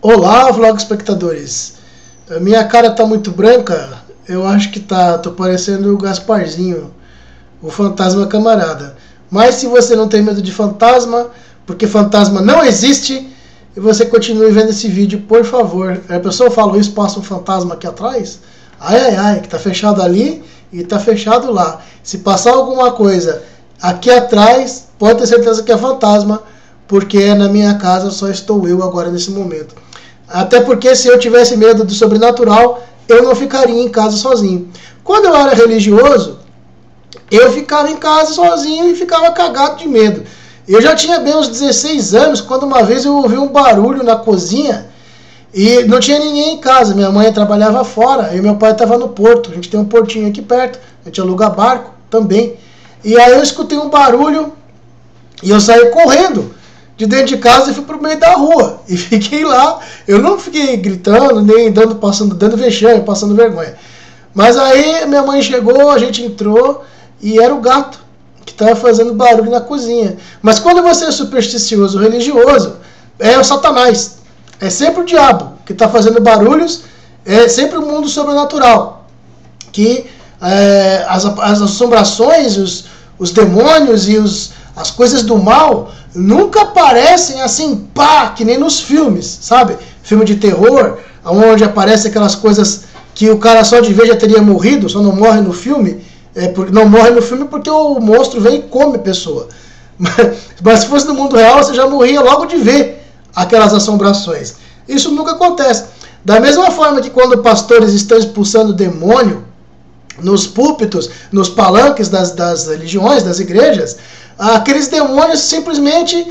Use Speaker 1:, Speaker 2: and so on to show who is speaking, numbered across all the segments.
Speaker 1: Olá, vlog espectadores. A minha cara tá muito branca. Eu acho que tá. Tô parecendo o Gasparzinho, o fantasma camarada. Mas se você não tem medo de fantasma, porque fantasma não existe, e você continue vendo esse vídeo, por favor. A pessoa falou isso, passa um fantasma aqui atrás. Ai, ai, ai, que tá fechado ali e tá fechado lá. Se passar alguma coisa aqui atrás, pode ter certeza que é fantasma, porque na minha casa só estou eu agora nesse momento. Até porque se eu tivesse medo do sobrenatural, eu não ficaria em casa sozinho. Quando eu era religioso, eu ficava em casa sozinho e ficava cagado de medo. Eu já tinha bem uns 16 anos, quando uma vez eu ouvi um barulho na cozinha e não tinha ninguém em casa. Minha mãe trabalhava fora e meu pai estava no porto. A gente tem um portinho aqui perto, a gente aluga barco também. E aí eu escutei um barulho e eu saí correndo de dentro de casa e fui pro meio da rua. E fiquei lá. Eu não fiquei gritando, nem dando vexame, passando vergonha. Mas aí minha mãe chegou, a gente entrou e era o gato que estava fazendo barulho na cozinha. Mas quando você é supersticioso, religioso, é o Satanás. É sempre o diabo que está fazendo barulhos. É sempre o mundo sobrenatural. Que as assombrações, os demônios e as coisas do mal nunca aparecem assim, pá, que nem nos filmes, sabe? Filme de terror, onde aparecem aquelas coisas que o cara só de ver já teria morrido, só não morre no filme. Não morre no filme porque o monstro vem e come a pessoa. Mas se fosse no mundo real, você já morria logo de ver aquelas assombrações. Isso nunca acontece. Da mesma forma que quando pastores estão expulsando demônio nos púlpitos, nos palanques das religiões, das igrejas, aqueles demônios simplesmente,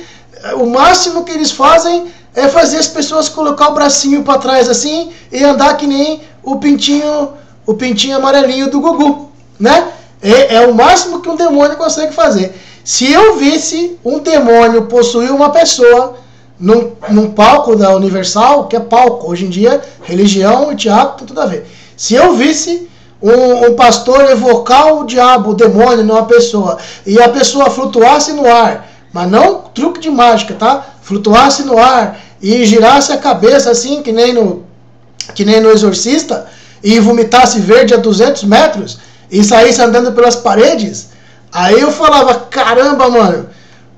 Speaker 1: o máximo que eles fazem é fazer as pessoas colocar o bracinho para trás assim e andar que nem o pintinho amarelinho do Gugu, né? É o máximo que um demônio consegue fazer. Se eu visse um demônio possuir uma pessoa num palco da Universal, que é palco, hoje em dia religião e teatro tem tudo a ver. Se eu visse um pastor evocar o diabo, o demônio numa pessoa, e a pessoa flutuasse no ar, mas não truque de mágica, tá? Flutuasse no ar e girasse a cabeça assim, que nem no Exorcista, e vomitasse verde a 200 metros, e saísse andando pelas paredes, aí eu falava, caramba, mano,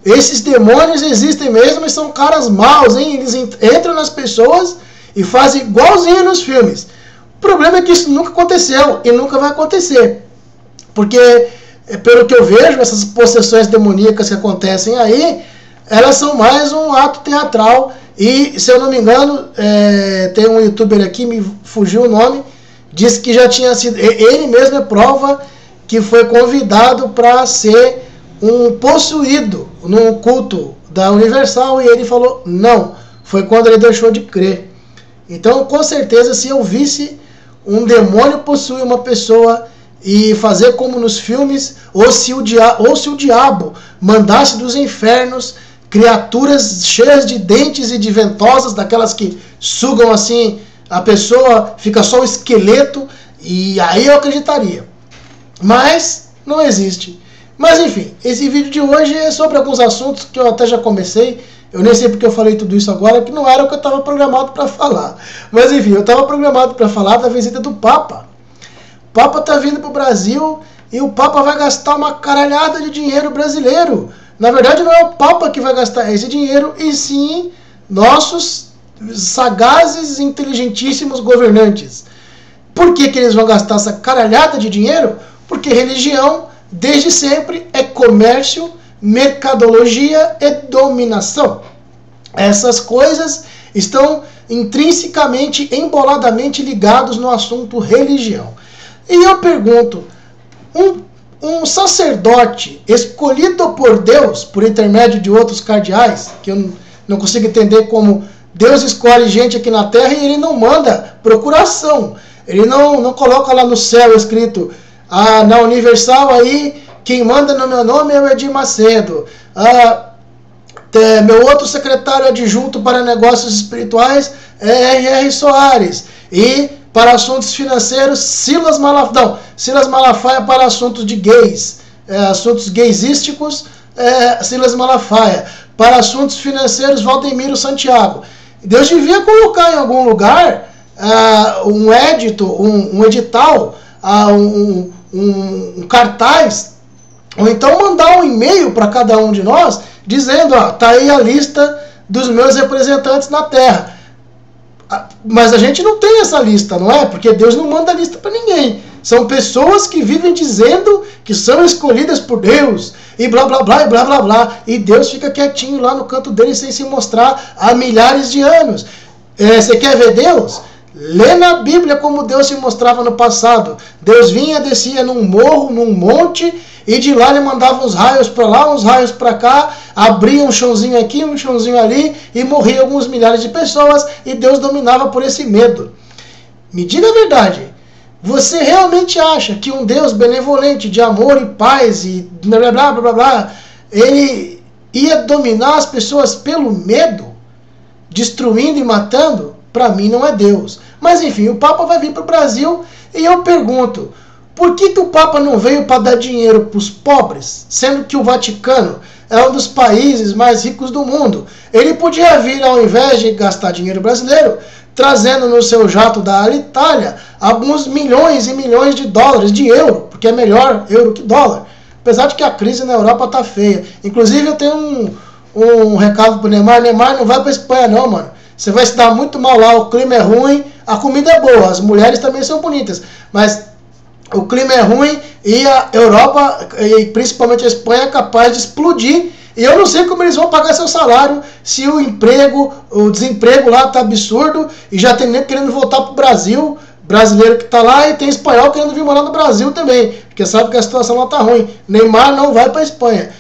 Speaker 1: esses demônios existem mesmo e são caras maus, hein? Eles entram nas pessoas e fazem igualzinho nos filmes. O problema é que isso nunca aconteceu e nunca vai acontecer. Porque, pelo que eu vejo, essas possessões demoníacas que acontecem aí, elas são mais um ato teatral. E, se eu não me engano, tem um youtuber aqui, me fugiu o nome, disse que já tinha sido... Ele mesmo é prova que foi convidado para ser um possuído num culto da Universal e ele falou não. Foi quando ele deixou de crer. Então, com certeza, se eu visse um demônio possuir uma pessoa e fazer como nos filmes, ou se o diabo mandasse dos infernos criaturas cheias de dentes e de ventosas, daquelas que sugam assim a pessoa, fica só o esqueleto, e aí eu acreditaria. Mas não existe. Mas enfim, esse vídeo de hoje é sobre alguns assuntos que eu até já comecei. Eu nem sei porque eu falei tudo isso agora, que não era o que eu estava programado para falar. Mas enfim, eu estava programado para falar da visita do Papa. O Papa está vindo para o Brasil e o Papa vai gastar uma caralhada de dinheiro brasileiro. Na verdade, não é o Papa que vai gastar esse dinheiro, e sim nossos sagazes, inteligentíssimos governantes. Por que eles vão gastar essa caralhada de dinheiro? Porque religião, desde sempre, é comércio, mercadologia e dominação. Essas coisas estão intrinsecamente, emboladamente ligados no assunto religião. E eu pergunto, um sacerdote escolhido por Deus, por intermédio de outros cardeais, que eu não consigo entender como Deus escolhe gente aqui na terra e ele não manda procuração. Ele não coloca lá no céu escrito, na Universal aí, quem manda no meu nome é o Edir Macedo. Meu outro secretário adjunto para negócios espirituais é R.R. Soares. E para assuntos financeiros, Silas Malafaia para assuntos de gays, assuntos gaysísticos, Silas Malafaia. Para assuntos financeiros, Valdemiro Santiago. Deus devia colocar em algum lugar um edital, um cartaz, ou então mandar um e-mail para cada um de nós, dizendo, tá aí a lista dos meus representantes na terra. Mas a gente não tem essa lista, não é? Porque Deus não manda lista para ninguém. São pessoas que vivem dizendo que são escolhidas por Deus, e blá blá blá, e blá blá blá, e Deus fica quietinho lá no canto dele sem se mostrar há milhares de anos. Você quer ver Deus? Lê na Bíblia como Deus se mostrava no passado. Deus vinha, descia num morro, num monte, e de lá ele mandava uns raios para lá, uns raios para cá, abria um chãozinho aqui, um chãozinho ali, e morria alguns milhares de pessoas, e Deus dominava por esse medo. Me diga a verdade. Você realmente acha que um Deus benevolente, de amor e paz e blá blá blá blá blá, ele ia dominar as pessoas pelo medo, destruindo e matando? Para mim não é Deus. Mas enfim, o Papa vai vir para o Brasil e eu pergunto, por que o Papa não veio para dar dinheiro para os pobres, sendo que o Vaticano é um dos países mais ricos do mundo? Ele podia vir, ao invés de gastar dinheiro brasileiro, trazendo no seu jato da Alitalia alguns milhões e milhões de dólares, de euro, porque é melhor euro que dólar. Apesar de que a crise na Europa tá feia. Inclusive eu tenho um recado pro Neymar. Neymar, não vai pra Espanha não, mano. Você vai se dar muito mal lá, o clima é ruim, a comida é boa, as mulheres também são bonitas, mas o clima é ruim e a Europa, e principalmente a Espanha, é capaz de explodir. E eu não sei como eles vão pagar seu salário se o desemprego lá tá absurdo e já tem nem querendo voltar pro Brasil, brasileiro que tá lá, e tem espanhol querendo vir morar no Brasil também, porque sabe que a situação lá tá ruim. Neymar não vai para Espanha.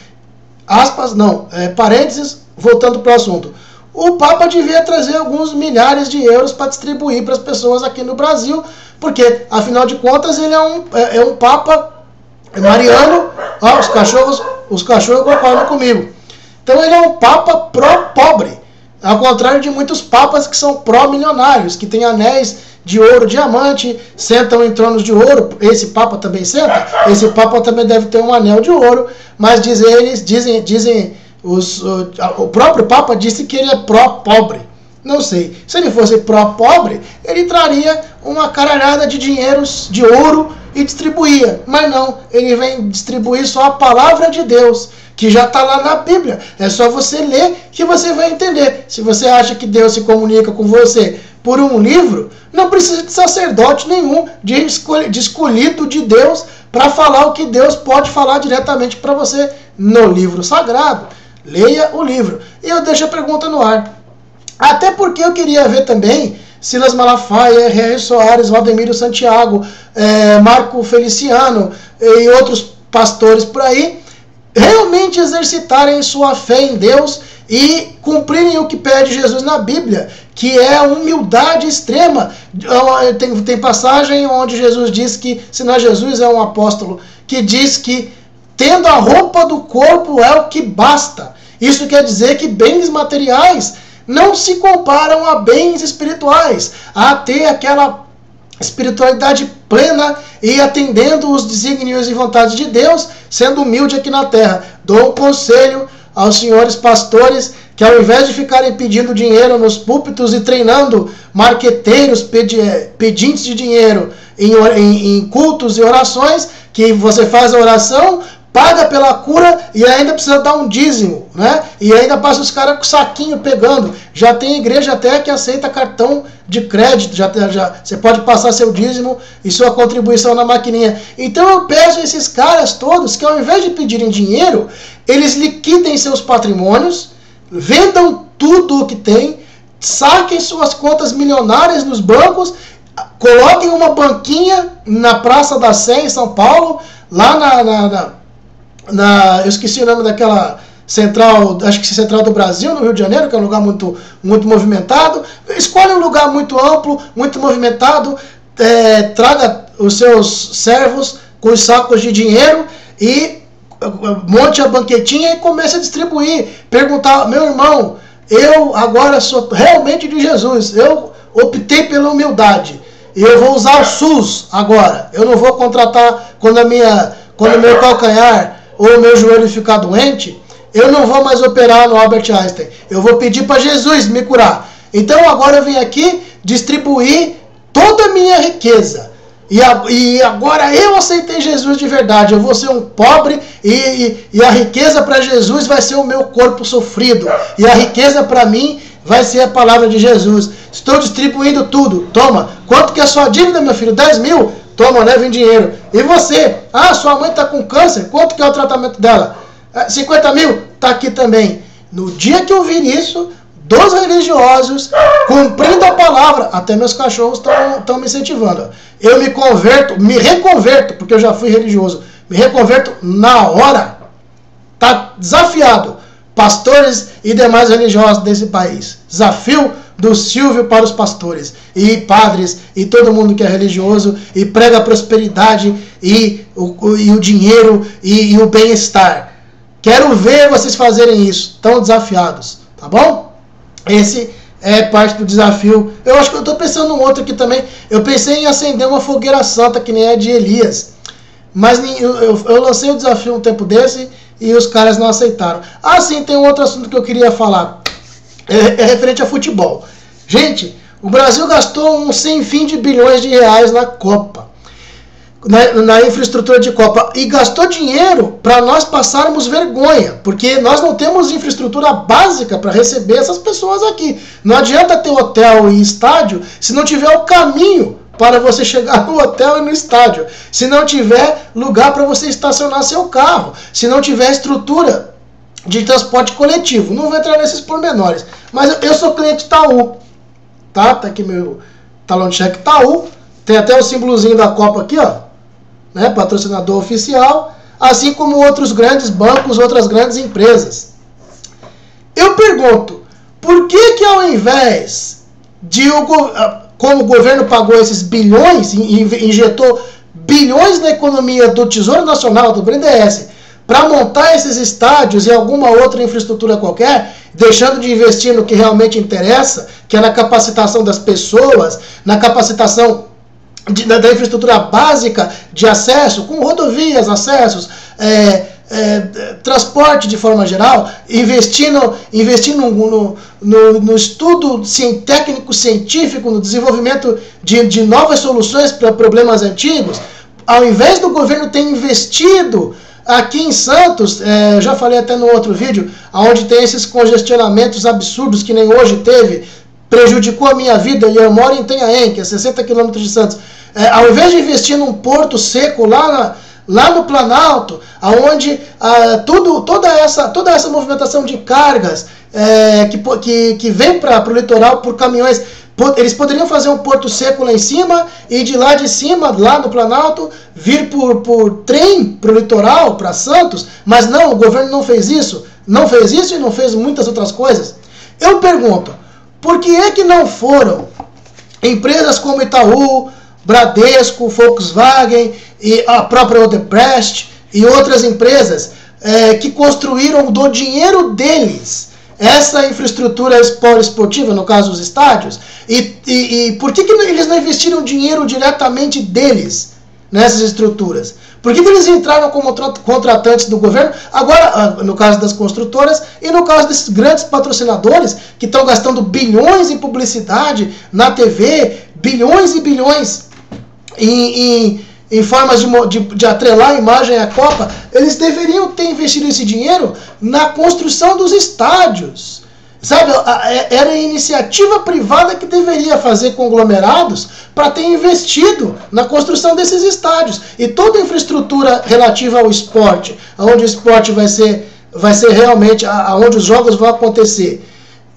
Speaker 1: Aspas, não. Parênteses, voltando pro assunto. O Papa devia trazer alguns milhares de euros para distribuir para as pessoas aqui no Brasil, porque, afinal de contas, ele é um Papa mariano. Ó, os cachorros concordam comigo. Então ele é um Papa pró-pobre, ao contrário de muitos papas que são pró-milionários, que têm anéis de ouro, diamante, sentam em tronos de ouro. Esse Papa também senta, esse Papa também deve ter um anel de ouro, mas o próprio Papa disse que ele é pró-pobre. Não sei, se ele fosse pró-pobre, ele traria uma caralhada de dinheiros de ouro e distribuía, mas não, ele vem distribuir só a palavra de Deus, que já está lá na Bíblia. É só você ler que você vai entender. Se você acha que Deus se comunica com você por um livro, não precisa de sacerdote nenhum, de escolhido de Deus, para falar o que Deus pode falar diretamente para você no livro sagrado. Leia o livro. E eu deixo a pergunta no ar. Até porque eu queria ver também Silas Malafaia, R.R. Soares, Valdemiro Santiago, Marco Feliciano e outros pastores por aí realmente exercitarem sua fé em Deus e cumprirem o que pede Jesus na Bíblia, que é a humildade extrema. Tem passagem onde Jesus diz que, se não é Jesus, é um apóstolo, que diz que tendo a roupa do corpo é o que basta. Isso quer dizer que bens materiais não se comparam a bens espirituais, a ter aquela espiritualidade plena e atendendo os desígnios e vontades de Deus, sendo humilde aqui na terra. Dou um conselho aos senhores pastores que, ao invés de ficarem pedindo dinheiro nos púlpitos e treinando marqueteiros pedintes de dinheiro em cultos e orações, que você faz a oração, paga pela cura e ainda precisa dar um dízimo, né? E ainda passa os caras com o saquinho pegando. Já tem igreja até que aceita cartão de crédito, já você pode passar seu dízimo e sua contribuição na maquininha. Então eu peço a esses caras todos que, ao invés de pedirem dinheiro, eles liquidem seus patrimônios, vendam tudo o que tem, saquem suas contas milionárias nos bancos, coloquem uma banquinha na Praça da Sé, em São Paulo, lá eu esqueci o nome daquela central, acho que Central do Brasil, no Rio de Janeiro, que é um lugar muito, muito movimentado. Escolhe um lugar muito amplo, muito movimentado, traga os seus servos com os sacos de dinheiro e monte a banquetinha e comece a distribuir. Perguntar, meu irmão, eu agora sou realmente de Jesus, eu optei pela humildade, e eu vou usar o SUS agora, eu não vou contratar quando o meu calcanhar ou o meu joelho ficar doente, eu não vou mais operar no Albert Einstein. Eu vou pedir para Jesus me curar. Então agora eu vim aqui distribuir toda a minha riqueza. E agora eu aceitei Jesus de verdade. Eu vou ser um pobre e a riqueza para Jesus vai ser o meu corpo sofrido. E a riqueza para mim vai ser a palavra de Jesus. Estou distribuindo tudo. Toma. Quanto que é a sua dívida, meu filho? 10 mil? Toma, leva em dinheiro. E você? Ah, sua mãe está com câncer. Quanto que é o tratamento dela? 50 mil? Está aqui também. No dia que eu vir isso, dos religiosos, cumprindo a palavra, até meus cachorros estão me incentivando. Eu me reconverto, porque eu já fui religioso, me reconverto na hora. Está desafiado, pastores e demais religiosos desse país. Desafio do Silvio para os pastores e padres e todo mundo que é religioso e prega a prosperidade e o dinheiro e o bem-estar. Quero ver vocês fazerem isso. Estão desafiados, tá bom? Esse é parte do desafio. Eu acho que eu estou pensando num outro aqui também. Eu pensei em acender uma fogueira santa que nem a de Elias. Mas eu lancei o desafio um tempo desse e os caras não aceitaram. Ah, sim, tem um outro assunto que eu queria falar. É referente a futebol. Gente, o Brasil gastou um sem fim de bilhões de reais na Copa. Na infraestrutura de Copa, e gastou dinheiro para nós passarmos vergonha, porque nós não temos infraestrutura básica para receber essas pessoas aqui. Não adianta ter hotel e estádio se não tiver o caminho para você chegar no hotel e no estádio, se não tiver lugar para você estacionar seu carro, se não tiver estrutura de transporte coletivo. Não vou entrar nesses pormenores, mas eu sou cliente Itaú, tá aqui meu talão de cheque Itaú, tem até o símbolozinho da Copa aqui, ó, né, patrocinador oficial, assim como outros grandes bancos, outras grandes empresas. Eu pergunto, por que ao invés de, como o governo pagou esses bilhões, injetou bilhões na economia do Tesouro Nacional, do BNDES, para montar esses estádios e alguma outra infraestrutura qualquer, deixando de investir no que realmente interessa, que é na capacitação das pessoas, na capacitação da infraestrutura básica de acesso, com rodovias, acessos, transporte de forma geral, investindo no estudo técnico-científico, no desenvolvimento de novas soluções para problemas antigos, ao invés do governo ter investido aqui em Santos, já falei até no outro vídeo, onde tem esses congestionamentos absurdos que nem hoje teve, prejudicou a minha vida, e eu moro em Itanhaém, que é 60 km de Santos. Ao invés de investir num porto seco lá no Planalto, onde toda essa movimentação de cargas que vem para o litoral por caminhões, eles poderiam fazer um porto seco lá em cima e de lá de cima, lá no Planalto, vir por trem para o litoral, para Santos, mas não, o governo não fez isso e não fez muitas outras coisas. Eu pergunto, por que é que não foram empresas como Itaú, Bradesco, Volkswagen e a própria Odebrecht e outras empresas que construíram do dinheiro deles essa infraestrutura esportiva, no caso os estádios, e por que eles não investiram dinheiro diretamente deles nessas estruturas? Por que eles entraram como contratantes do governo, agora no caso das construtoras e no caso desses grandes patrocinadores que estão gastando bilhões em publicidade na TV, bilhões e bilhões em formas de atrelar a imagem à Copa? Eles deveriam ter investido esse dinheiro na construção dos estádios. Sabe, era a iniciativa privada que deveria fazer conglomerados para ter investido na construção desses estádios. E toda a infraestrutura relativa ao esporte, onde o esporte vai ser realmente, onde os jogos vão acontecer.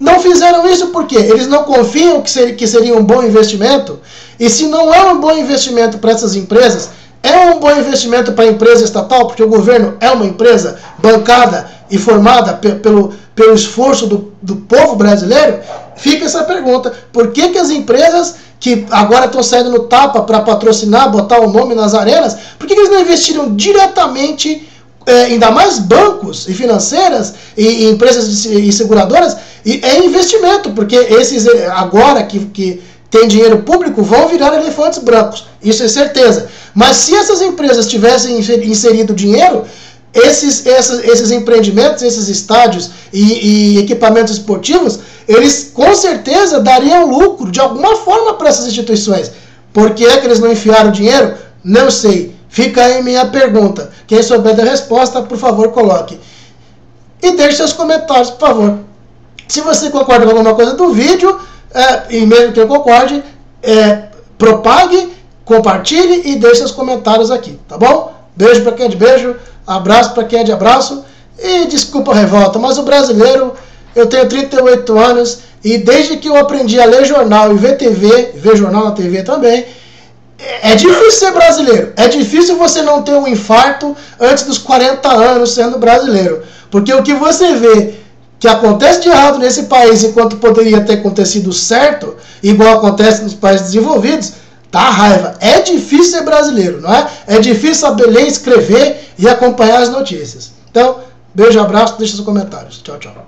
Speaker 1: Não fizeram isso porque eles não confiam que seria um bom investimento. E se não é um bom investimento para essas empresas, é um bom investimento para a empresa estatal, porque o governo é uma empresa bancada e formada pelo esforço do povo brasileiro. Fica essa pergunta: por que as empresas que agora estão saindo no tapa para patrocinar, botar o nome nas arenas, por que eles não investiram diretamente, ainda mais bancos e financeiras e empresas e seguradoras, investimento, porque esses agora que tem dinheiro público vão virar elefantes brancos, isso é certeza. Mas se essas empresas tivessem inserido dinheiro, esses empreendimentos, esses estádios e equipamentos esportivos, eles com certeza dariam lucro de alguma forma para essas instituições. Por que é que eles não enfiaram dinheiro? Não sei. Fica aí minha pergunta. Quem souber da resposta, por favor, coloque. E deixe seus comentários, por favor. Se você concorda com alguma coisa do vídeo, e mesmo que eu concorde, propague, compartilhe e deixe seus comentários aqui, tá bom? Beijo para quem é de beijo, abraço para quem é de abraço. E desculpa a revolta, mas o brasileiro, eu tenho 38 anos e desde que eu aprendi a ler jornal e ver TV, ver jornal na TV também, é difícil ser brasileiro. É difícil você não ter um infarto antes dos 40 anos sendo brasileiro. Porque o que você vê que acontece de errado nesse país enquanto poderia ter acontecido certo, igual acontece nos países desenvolvidos, dá raiva. É difícil ser brasileiro, não é? É difícil saber ler, escrever e acompanhar as notícias. Então, beijo, abraço, deixa seus comentários. Tchau, tchau.